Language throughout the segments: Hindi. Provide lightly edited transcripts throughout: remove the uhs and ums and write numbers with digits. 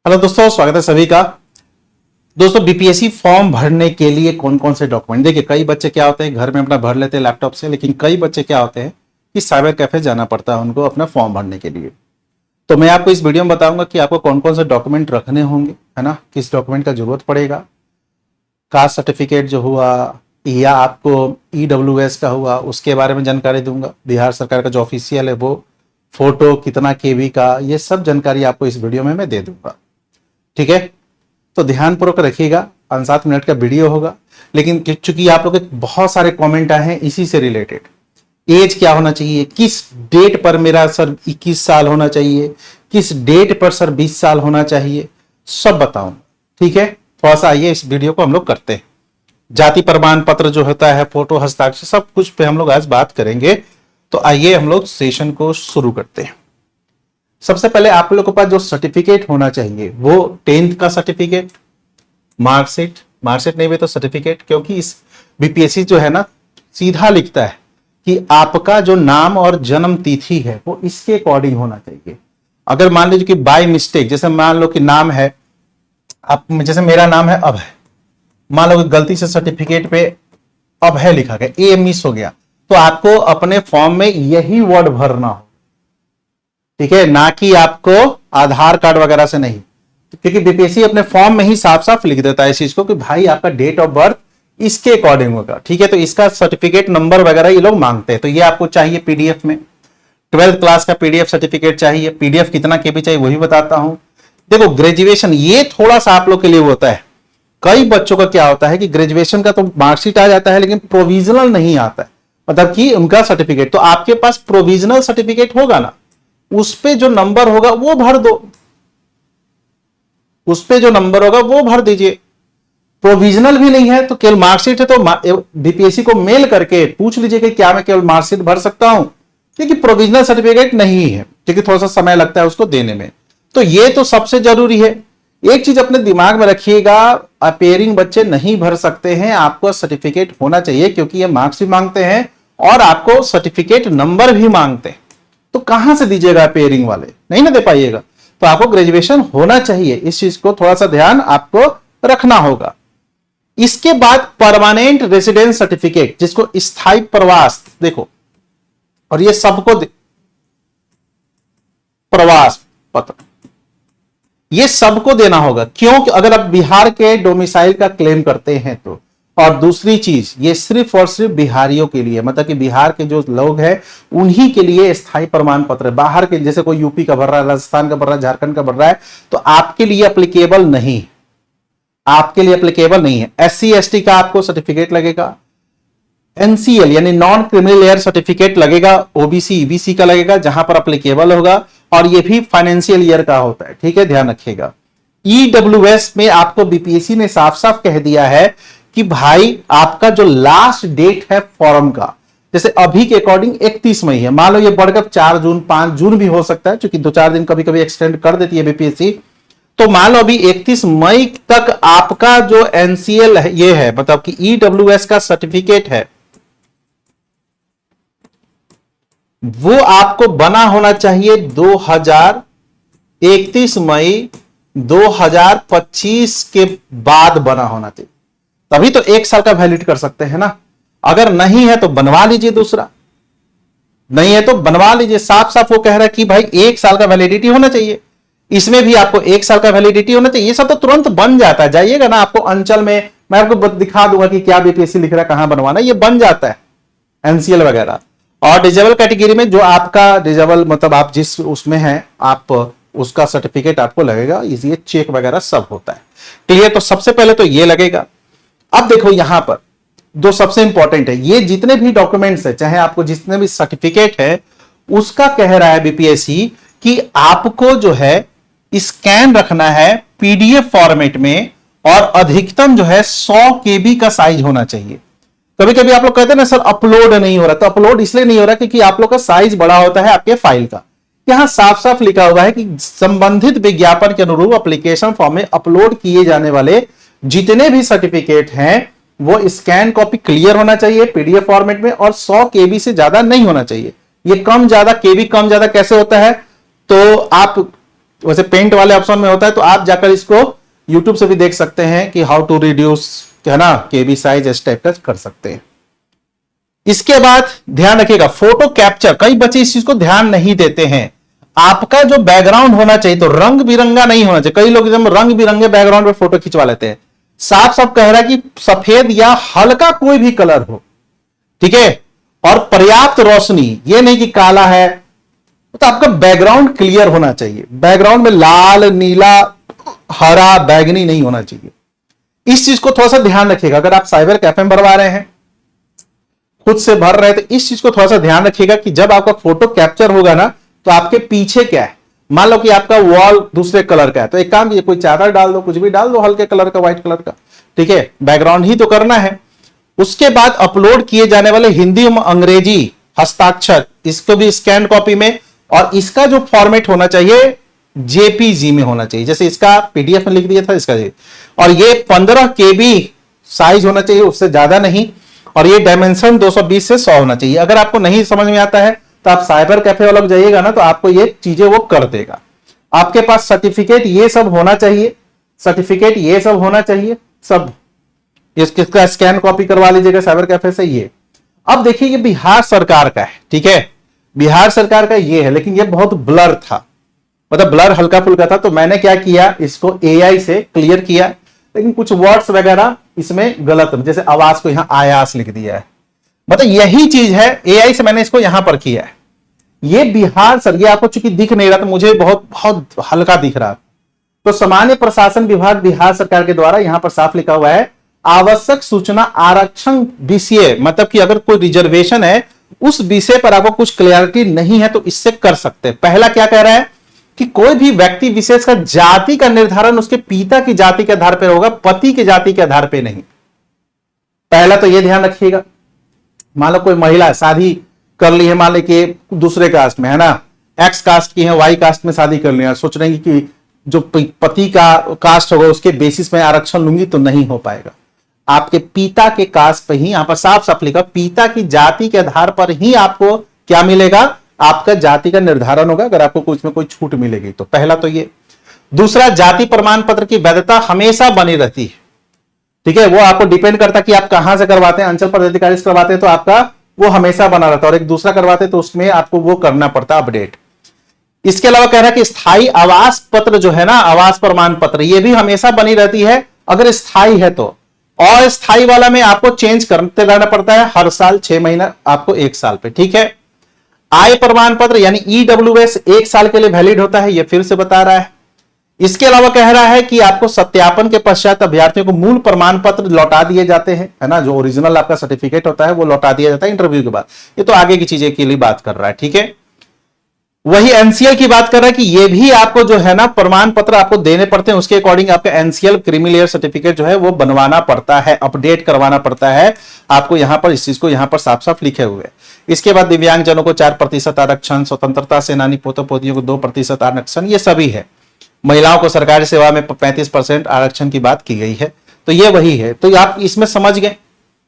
हेलो दोस्तों, स्वागत है सभी का। दोस्तों, बीपीएससी फॉर्म भरने के लिए कौन कौन से डॉक्यूमेंट, देखिए कई बच्चे क्या होते हैं घर में अपना भर लेते हैं लैपटॉप से, लेकिन कई बच्चे क्या होते हैं कि साइबर कैफे जाना पड़ता है उनको अपना फॉर्म भरने के लिए। तो मैं आपको इस वीडियो में बताऊंगा कि आपको कौन कौन से डॉक्यूमेंट रखने होंगे, है ना, किस डॉक्यूमेंट का जरूरत पड़ेगा। कास्ट सर्टिफिकेट जो हुआ या आपको EWS का हुआ उसके बारे में जानकारी दूंगा। बिहार सरकार का जो ऑफिशियल है वो फोटो कितना केबी का, ये सब जानकारी आपको इस वीडियो में मैं दे दूंगा। ठीक है, तो ध्यानपूर्वक रखिएगा। 5-7 मिनट का वीडियो होगा, लेकिन चूंकि आप लोग के बहुत सारे कमेंट आए हैं इसी से रिलेटेड, एज क्या होना चाहिए, किस डेट पर मेरा सर 21 साल होना चाहिए, किस डेट पर सर 20 साल होना चाहिए, सब बताऊं। ठीक है, थोड़ा सा आइए इस वीडियो को हम लोग करते हैं। जाति प्रमाण पत्र जो होता है, फोटो, हस्ताक्षर, सब कुछ पे हम लोग आज बात करेंगे। तो आइए हम लोग सेशन को शुरू करते हैं। सबसे पहले आप लोगों के पास जो सर्टिफिकेट होना चाहिए वो 10th का सर्टिफिकेट, मार्कशीट नहीं भी तो सर्टिफिकेट, क्योंकि इस बीपीएससी जो है ना सीधा लिखता है कि आपका जो नाम और जन्म तिथि है वो इसके अकॉर्डिंग होना चाहिए। अगर मान लीजिए कि बाय मिस्टेक, जैसे मान लो कि नाम है आप, जैसे मेरा नाम है अभय, मान लो कि गलती से सर्टिफिकेट पे अभय लिखा गया, ए मिस हो गया, तो आपको अपने फॉर्म में यही वर्ड भरना हो। ठीक है, ना कि आपको आधार कार्ड वगैरह से नहीं, क्योंकि बीपीएससी अपने फॉर्म में ही साफ साफ लिख देता है इस चीज को कि भाई आपका डेट ऑफ बर्थ इसके अकॉर्डिंग होगा। ठीक है, तो इसका सर्टिफिकेट नंबर वगैरह ये लोग मांगते हैं, तो ये आपको चाहिए पीडीएफ में। 12th क्लास का पीडीएफ सर्टिफिकेट चाहिए। पीडीएफ कितना केबी चाहिए वही बताता हूं। देखो, ग्रेजुएशन ये थोड़ा सा आप लोग के लिए होता है। कई बच्चों का क्या होता है कि ग्रेजुएशन का तो मार्कशीट आ जाता है लेकिन प्रोविजनल नहीं आता है, मतलब कि उनका सर्टिफिकेट। तो आपके पास प्रोविजनल सर्टिफिकेट होगा ना, उस पे जो नंबर होगा वो भर दो, उस पे जो नंबर होगा वो भर दीजिए। प्रोविजनल भी नहीं है तो केवल मार्कशीट है तो बीपीएससी को मेल करके पूछ लीजिए कि क्या मैं केवल मार्कशीट भर सकता हूं, क्योंकि प्रोविजनल सर्टिफिकेट नहीं है, क्योंकि थोड़ा सा समय लगता है उसको देने में। तो ये तो सबसे जरूरी है। एक चीज अपने दिमाग में रखिएगा, अपेयरिंग बच्चे नहीं भर सकते हैं, आपको सर्टिफिकेट होना चाहिए, क्योंकि ये मार्क्स भी मांगते हैं और आपको सर्टिफिकेट नंबर भी मांगते हैं। तो कहां से दीजिएगा पेयरिंग वाले, नहीं ना दे पाइएगा। तो आपको ग्रेजुएशन होना चाहिए, इस चीज को थोड़ा सा ध्यान आपको रखना होगा। इसके बाद परमानेंट रेसिडेंस सर्टिफिकेट, जिसको स्थायी प्रवास, देखो, और ये सबको प्रवास पत्र, ये सबको देना होगा। क्यों? अगर आप बिहार के डोमिसाइल का क्लेम करते हैं तो। और दूसरी चीज, ये सिर्फ और सिर्फ बिहारियों के लिए, मतलब कि बिहार के जो लोग हैं उन्हीं के लिए स्थायी प्रमाण पत्र। बाहर के जैसे कोई यूपी का भर रहा है, राजस्थान का भर रहा है, झारखंड का भर रहा है, तो आपके लिए एप्लीकेबल नहीं, आपके लिए एप्लीकेबल नहीं है। SC ST का आपको सर्टिफिकेट लगेगा, NCL यानी नॉन क्रिमिनल एयर सर्टिफिकेट लगेगा, OBC EBC का लगेगा जहां पर एप्लीकेबल होगा, और ये भी फाइनेंशियल ईयर का होता है। ठीक है, ध्यान रखिएगा। EWS में आपको बीपीएससी ने साफ साफ कह दिया है कि भाई आपका जो लास्ट डेट है फॉर्म का, जैसे अभी के अकॉर्डिंग 31 मई है, मान लो ये बढ़कर 4 जून 5 जून भी हो सकता है, क्योंकि 2-4 दिन कभी कभी एक्सटेंड कर देती है बीपीएससी। तो मान लो अभी 31 मई तक आपका जो NCL है, ये है, मतलब कि EWS का सर्टिफिकेट है, वो आपको बना होना चाहिए 31 मई 2025 के बाद बना होना चाहिए, तभी तो 1 साल का वैलिड कर सकते हैं ना। अगर नहीं है तो बनवा लीजिए दूसरा, नहीं है तो बनवा लीजिए। साफ साफ वो कह रहा है कि भाई 1 साल का वैलिडिटी होना चाहिए, इसमें भी आपको 1 साल का वैलिडिटी होना चाहिए। ये सब तो तुरंत बन जाता है, जाइएगा ना आपको अंचल में, मैं आपको दिखा दूंगा कि क्या बीपीएससी लिख रहा है, कहां बनवाना, ये बन जाता है NCL वगैरह। और डिजेबल कैटेगरी में जो आपका डिजेबल, मतलब आप जिस उसमें है, आप उसका सर्टिफिकेट आपको लगेगा, ये चेक वगैरह सब होता है। क्लियर? तो सबसे पहले तो ये लगेगा। अब देखो यहां पर दो सबसे इंपॉर्टेंट है, ये जितने भी डॉक्यूमेंट्स है, चाहे आपको जितने भी सर्टिफिकेट है, उसका कह रहा है बीपीएससी कि आपको जो है स्कैन रखना है पीडीएफ फॉर्मेट में, और अधिकतम जो है 100 केबी का साइज होना चाहिए। कभी कभी आप लोग कहते हैं ना सर अपलोड नहीं हो रहा, तो अपलोड इसलिए नहीं हो रहा क्योंकि आप लोग का साइज बड़ा होता है आपके फाइल का। यहां साफ साफ लिखा हुआ है कि संबंधित विज्ञापन के अनुरूप एप्लीकेशन फॉर्म में अपलोड किए जाने वाले जितने भी सर्टिफिकेट हैं वो स्कैन कॉपी क्लियर होना चाहिए पीडीएफ फॉर्मेट में, और 100 केबी से ज्यादा नहीं होना चाहिए। ये कम ज्यादा, केबी कम ज्यादा कैसे होता है, तो आप वैसे पेंट वाले ऑप्शन में होता है, तो आप जाकर इसको यूट्यूब से भी देख सकते हैं कि हाउ टू रिड्यूस, है ना, केबी साइज इस टाइप का कर सकते हैं। इसके बाद ध्यान रखिएगा फोटो कैप्चर, कई बच्चे इस चीज को ध्यान नहीं देते हैं। आपका जो बैकग्राउंड होना चाहिए तो रंग बिरंगा नहीं होना चाहिए। कई लोग एकदम रंग बिरंगे बैकग्राउंड पे फोटो खिंचवा लेते हैं। साफ साफ कह रहा है कि सफेद या हल्का कोई भी कलर हो, ठीक है, और पर्याप्त रोशनी, ये नहीं कि काला है, तो आपका बैकग्राउंड क्लियर होना चाहिए। बैकग्राउंड में लाल, नीला, हरा, बैगनी नहीं होना चाहिए। इस चीज को थोड़ा सा ध्यान रखिएगा। अगर आप साइबर कैफे में भरवा रहे हैं, खुद से भर रहे हैं, तो इस चीज को थोड़ा सा ध्यान रखिएगा कि जब आपका फोटो कैप्चर होगा ना, तो आपके पीछे क्या है। मान लो कि आपका वॉल दूसरे कलर का है, तो एक काम कीजिए, कोई चादर डाल दो, कुछ भी डाल दो हल्के कलर का, व्हाइट कलर का, ठीक है, बैकग्राउंड ही तो करना है। उसके बाद अपलोड किए जाने वाले हिंदी और अंग्रेजी हस्ताक्षर, इसको भी स्कैन कॉपी में, और इसका जो फॉर्मेट होना चाहिए जेपीजी में होना चाहिए। जैसे इसका पीडीएफ में लिख दिया था, इसका और ये 15 केबी साइज होना चाहिए, उससे ज्यादा नहीं, और ये डायमेंशन 220 से 100 होना चाहिए। अगर आपको नहीं समझ में आता है तो आप साइबर कैफे वाला जाइएगा ना, तो आपको ये चीजें वो कर देगा। आपके पास सर्टिफिकेट ये सब होना चाहिए, सर्टिफिकेट ये सब होना चाहिए, सब इसका स्कैन कॉपी करवा लीजिएगा साइबर कैफे से। ये अब देखिए, ये बिहार सरकार का है, ठीक है, बिहार सरकार का ये है, लेकिन ये बहुत ब्लर था, मतलब ब्लर हल्का फुल्का था, तो मैंने क्या किया, इसको एआई से क्लियर किया, लेकिन कुछ वर्ड्स वगैरह इसमें गलत, जैसे आवाज को यहां आयास लिख दिया है, मतलब यही चीज है, एआई से मैंने इसको यहां पर किया है। ये बिहार सर, ये आपको चूंकि दिख नहीं रहा, तो मुझे बहुत बहुत हल्का दिख रहा, तो सामान्य प्रशासन विभाग बिहार सरकार के द्वारा यहां पर साफ लिखा हुआ है, आवश्यक सूचना आरक्षण विषय, मतलब कि अगर कोई रिजर्वेशन है उस विषय पर आपको कुछ क्लियरिटी नहीं है तो इससे कर सकते हैं। पहला क्या कह रहा है कि कोई भी व्यक्ति विशेष का जाति का निर्धारण उसके पिता की जाति के आधार पर होगा, पति की जाति के आधार पर नहीं। पहला तो यह ध्यान रखिएगा। मान लो कोई महिला शादी कर ली है, मान लो कि दूसरे कास्ट में है ना, एक्स कास्ट की है, वाई कास्ट में शादी कर लिया, सोच रहे हैं कि जो पति का कास्ट होगा उसके बेसिस में आरक्षण लूंगी, तो नहीं हो पाएगा। आपके पिता के कास्ट पर ही, यहां पर साफ साफ लिखा, पिता की जाति के आधार पर ही आपको क्या मिलेगा, आपका जाति का निर्धारण होगा, अगर आपको कुछ में कोई छूट मिलेगी तो। पहला तो ये। दूसरा, जाति प्रमाण पत्र की वैधता हमेशा बनी रहती है, ठीक है, वो आपको डिपेंड करता है कि आप कहां से करवाते हैं। अंचल पदाधिकारी से करवाते हैं तो आपका वो हमेशा बना रहता है, और एक दूसरा करवाते हैं तो उसमें आपको वो करना पड़ता है अपडेट। इसके अलावा कह रहा है कि स्थायी आवास पत्र जो है ना, आवास प्रमाण पत्र, ये भी हमेशा बनी रहती है अगर स्थायी है तो। और स्थायी वाला में आपको चेंज करते रहना पड़ता है हर साल, 6 महीना, आपको 1 साल पे, ठीक है। आय प्रमाण पत्र यानी ईडब्ल्यूएस 1 साल के लिए वैलिड होता है, ये फिर से बता रहा है। इसके अलावा कह रहा है कि आपको सत्यापन के पश्चात अभ्यर्थियों को मूल प्रमाण पत्र लौटा दिए जाते हैं, है ना, जो ओरिजिनल आपका सर्टिफिकेट होता है वो लौटा दिया जाता है इंटरव्यू के बाद। ये तो आगे की चीजें के लिए बात कर रहा है, ठीक है। वही एनसीएल की बात कर रहा है कि ये भी आपको जो है ना प्रमाण पत्र आपको देने पड़ते हैं, उसके अकॉर्डिंग आपका एनसीएल क्रीमी लेयर सर्टिफिकेट जो है वो बनवाना पड़ता है, अपडेट करवाना पड़ता है आपको। यहां पर इस चीज को यहां पर साफ साफ लिखे हुए हैं। इसके बाद दिव्यांगजनों को 4% आरक्षण, स्वतंत्रता सेनानी पोतों पोतियों को 2% आरक्षण, ये सभी है। महिलाओं को सरकारी सेवा में 35% आरक्षण की बात की गई है, तो ये वही है। तो आप इसमें समझ गए,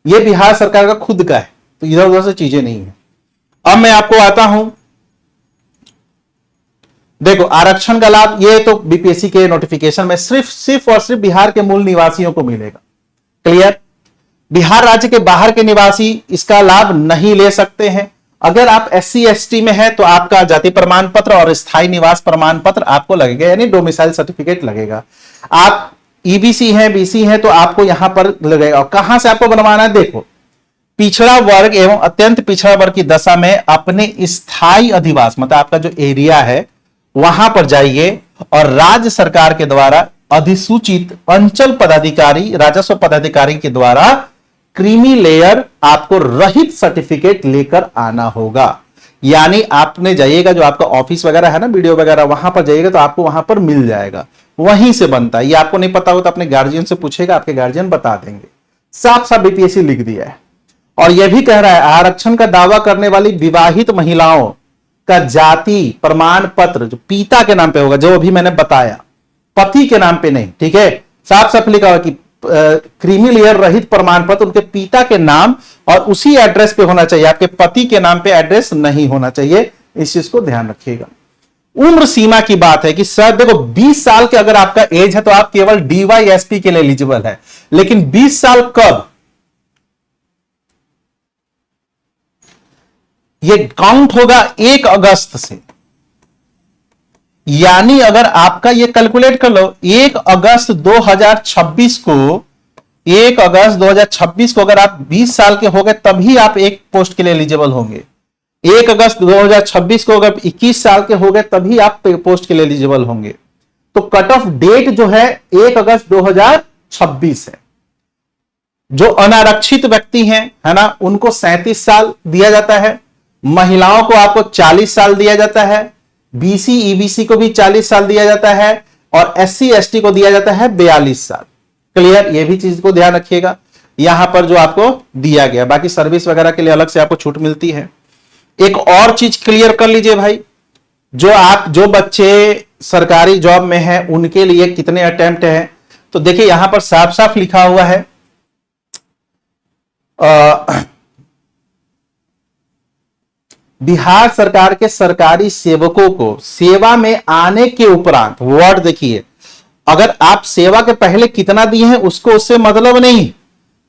ये बिहार सरकार का खुद का है, तो इधर उधर से चीजें नहीं है। अब मैं आपको आता हूं, देखो आरक्षण का लाभ, ये तो बीपीएससी के नोटिफिकेशन में सिर्फ और सिर्फ बिहार के मूल निवासियों को मिलेगा, क्लियर। बिहार राज्य के बाहर के निवासी इसका लाभ नहीं ले सकते हैं। अगर आप SC ST में है तो आपका जाति प्रमाण पत्र और स्थायी निवास प्रमाण पत्र आपको लगेगा, यानी डोमिसाइल सर्टिफिकेट लगेगा। आप EBC हैं, BC हैं, तो आपको यहां पर लगेगा। और कहां से आपको बनवाना है, देखो पिछड़ा वर्ग एवं अत्यंत पिछड़ा वर्ग की दशा में अपने स्थायी अधिवास, मतलब आपका जो एरिया है वहां पर जाइए, और राज्य सरकार के द्वारा अधिसूचित अंचल पदाधिकारी, राजस्व पदाधिकारी के द्वारा क्रीमी लेयर आपको रहित सर्टिफिकेट लेकर आना होगा। यानी आपने जाइएगा, जो आपका ऑफिस वगैरह है ना, वीडियो वगैरह, वहां पर जाइएगा तो आपको वहां पर मिल जाएगा, वहीं से बनता है। ये आपको नहीं पता हो तो अपने गार्जियन से पूछेगा, आपके गार्जियन बता देंगे। साफ साफ बीपीएससी लिख दिया है। और यह भी कह रहा है आरक्षण का दावा करने वाली विवाहित महिलाओं का जाति प्रमाण पत्र जो पिता के नाम पे होगा, जो अभी मैंने बताया, पति के नाम पे नहीं, ठीक है। साफ साफ लिखा हुआ कि क्रीमी लेयर रहित प्रमाण पत्र उनके पिता के नाम और उसी एड्रेस पे होना चाहिए, आपके पति के नाम पे एड्रेस नहीं होना चाहिए। इस चीज को ध्यान रखिएगा। उम्र सीमा की बात है कि सर देखो 20 साल के अगर आपका एज है तो आप केवल डीवाईएसपी के लिए एलिजिबल है, लेकिन 20 साल कब, ये काउंट होगा 1 अगस्त से। यानी अगर आपका ये कैलकुलेट कर लो 1 अगस्त 2026 को, 1 अगस्त 2026 को अगर आप 20 साल के हो गए तभी आप एक पोस्ट के लिए एलिजिबल होंगे। 1 अगस्त 2026 को अगर 21 साल के हो गए तभी आप पोस्ट के लिए एलिजिबल होंगे। तो कट ऑफ डेट जो है 1 अगस्त 2026 है। जो अनारक्षित व्यक्ति हैं, है ना, उनको 37 साल दिया जाता है। महिलाओं को आपको 40 साल दिया जाता है। बीसी ईबीसी को भी 40 साल दिया जाता है और एससी एसटी को दिया जाता है 42 साल। क्लियर, ये भी चीज को ध्यान रखिएगा यहां पर जो आपको दिया गया। बाकी सर्विस वगैरह के लिए अलग से आपको छूट मिलती है। एक और चीज क्लियर कर लीजिए भाई, जो बच्चे सरकारी जॉब में हैं उनके लिए कितने अटेम्प्ट हैं, तो देखिए यहां पर साफ साफ लिखा हुआ है बिहार सरकार के सरकारी सेवकों को सेवा में आने के उपरांत, वर्ड देखिए, अगर आप सेवा के पहले कितना दिए हैं उसको उससे मतलब नहीं,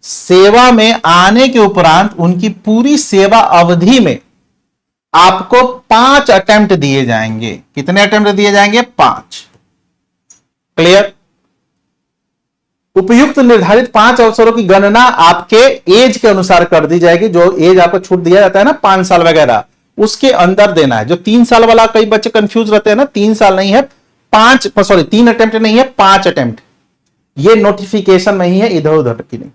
सेवा में आने के उपरांत उनकी पूरी सेवा अवधि में आपको 5 अटेम्प्ट दिए जाएंगे। कितने अटेम्प्ट दिए जाएंगे? 5। क्लियर। उपयुक्त निर्धारित 5 अवसरों की गणना आपके एज के अनुसार कर दी जाएगी। जो एज आपको छूट दिया जाता है ना 5 साल वगैरह, उसके अंदर देना है। जो 3 साल वाला, कई बच्चे कंफ्यूज रहते हैं ना, 3 साल नहीं है 3 अटेम्प्ट नहीं है 5 अटेम्प्ट। ये नोटिफिकेशन में ही है, इधर उधर की नहीं।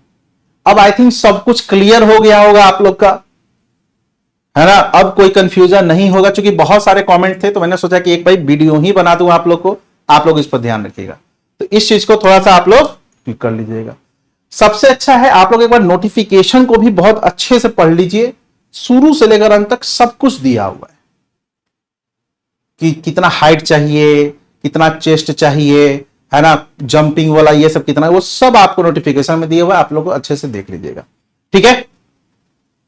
अब आई थिंक सब कुछ क्लियर हो गया होगा आप लोग का, है ना। अब कोई कंफ्यूजन नहीं होगा, क्योंकि बहुत सारे कमेंट थे तो मैंने सोचा कि एक भाई वीडियो ही बना दूं आप लोग को, आप लोग इस पर ध्यान रखिएगा। तो इस चीज को थोड़ा सा आप लोग क्लिक कर लीजिएगा। सबसे अच्छा है आप लोग एक बार नोटिफिकेशन को भी बहुत अच्छे से पढ़ लीजिए, शुरू से लेकर अंत तक सब कुछ दिया हुआ है कि कितना हाइट चाहिए, कितना चेस्ट चाहिए, है ना, जंपिंग वाला ये सब कितना, वो सब आपको नोटिफिकेशन में दिया हुआ है। आप लोग अच्छे से देख लीजिएगा, ठीक है।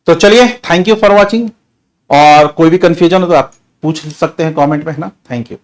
तो चलिए, थैंक यू फॉर वॉचिंग। और कोई भी कंफ्यूजन हो तो आप पूछ सकते हैं कमेंट में, है ना। Thank you.